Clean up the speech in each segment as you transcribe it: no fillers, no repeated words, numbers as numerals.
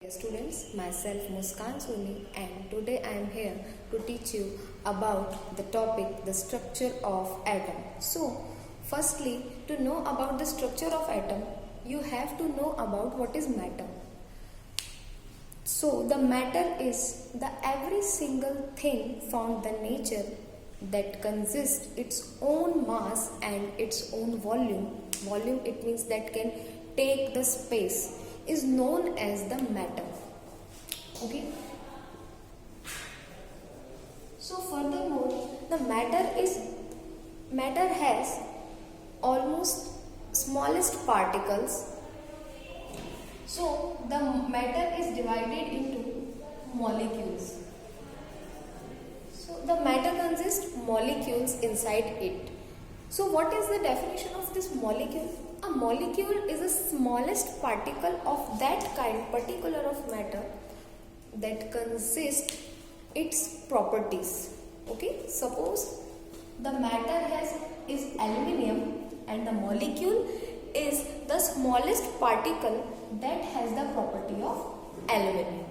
Dear students, myself Muskan Soni, and today I am here to teach you about the topic the structure of atom. So, firstly, to know about the structure of atom, you have to know about what is matter. So, the matter is the every single thing found the nature that consists its own mass and its own volume. Volume it means that can take the space is known as the matter. Okay. So furthermore, the matter has almost smallest particles. So the matter is divided into molecules. So the matter consists molecules inside it. So what is the definition of this molecule? A molecule is the smallest particle of that kind particular of matter that consists its properties. Okay, suppose the matter is aluminium and the molecule is the smallest particle that has the property of aluminium.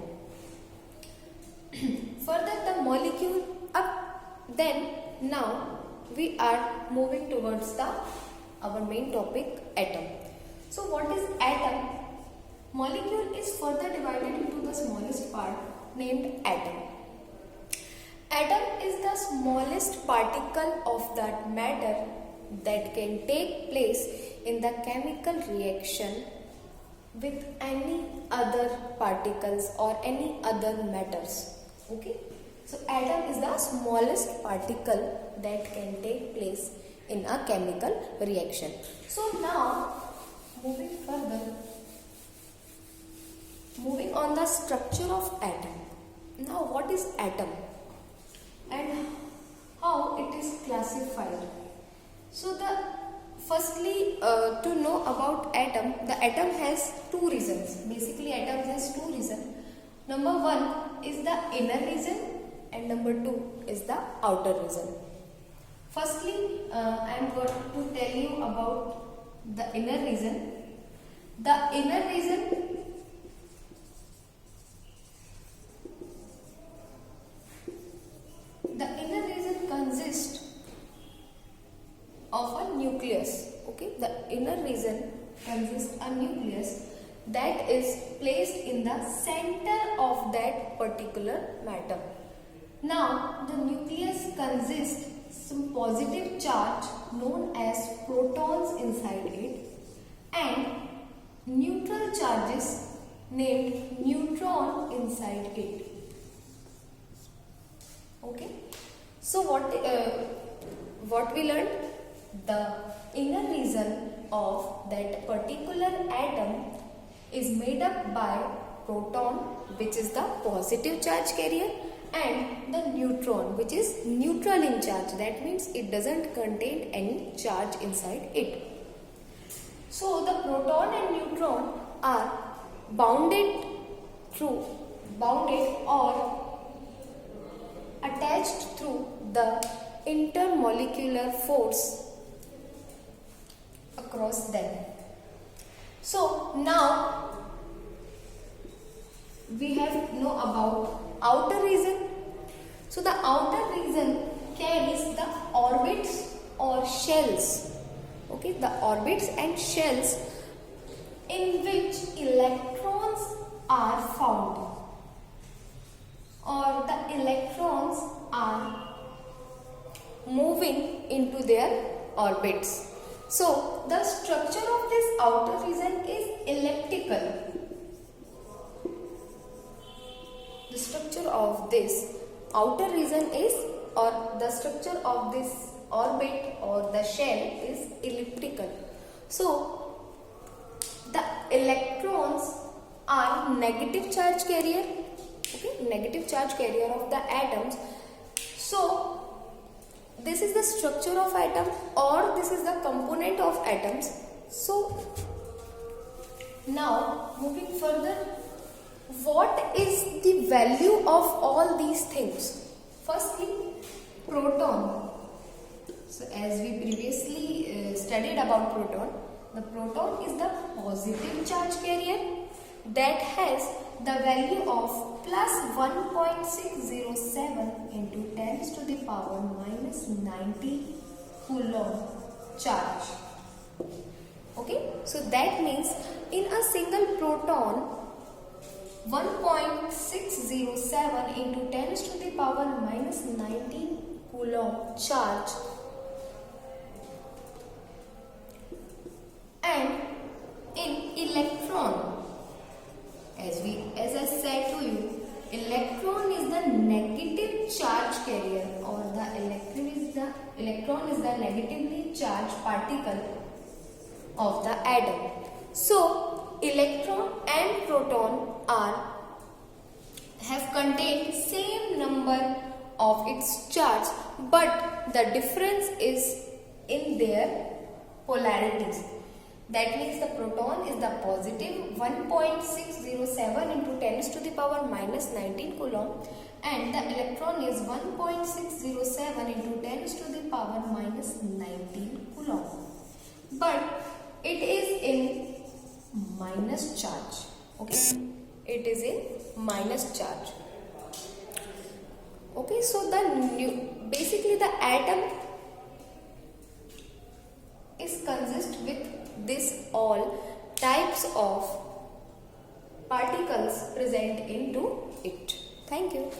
Further the molecule up, then now we are moving towards our main topic, atom. So what is atom? Molecule is further divided into the smallest part named atom. Atom is the smallest particle of that matter that can take place in the chemical reaction with any other particles or any other matters. Okay? So atom is the smallest particle that can take place in a chemical reaction. So now moving further, moving on the structure of atom. Now what is atom and how it is classified? So firstly to know about atom, the atom has two regions. Basically atom has two regions. Number one is the inner region and number two is the outer region. Firstly, I am going to tell you about the inner region. The inner region consists of a nucleus. Okay, the inner region consists of a nucleus that is placed in the center of that particular matter. Now, the nucleus consists some positive charge known as protons inside it and neutral charges named neutron inside it. Okay. So what we learned? The inner region of that particular atom is made up by proton, which is the positive charge carrier, and the neutron, which is neutral in charge. That means it doesn't contain any charge inside it. So the proton and neutron are bounded or attached through the intermolecular force across them. So now we have to know about outer region. So the outer region carries the orbits or shells. Okay, the orbits and shells in which electrons are found, or the electrons are moving into their orbits. So the structure of this outer region is elliptical. The structure of this outer region is, or the structure of this orbit or the shell is elliptical. So the electrons are negative charge carrier. Okay, negative charge carrier of the atoms. So this is the structure of atom, or this is the component of atoms. So now moving further, what is the value of all these things? Firstly, proton. So as we previously studied about proton, the proton is the positive charge carrier that has the value of plus 1.607 into 10 to the power minus 90 coulomb charge. Okay, so that means in a single proton 1.607 into 10 to the power minus 19 coulomb charge, and in electron, as I said to you, electron is the negative charge carrier, or the electron is the negatively charged particle of the atom. So electron and proton have contained same number of its charge, but the difference is in their polarities. That means the proton is the positive 1.607 into 10 to the power minus 19 coulomb, and the electron is 1.607 into 10 to the power minus 19 coulomb. But it is in minus charge. Okay, it is in minus charge. Okay, so basically the atom is consist with this all types of particles present into it. Thank you.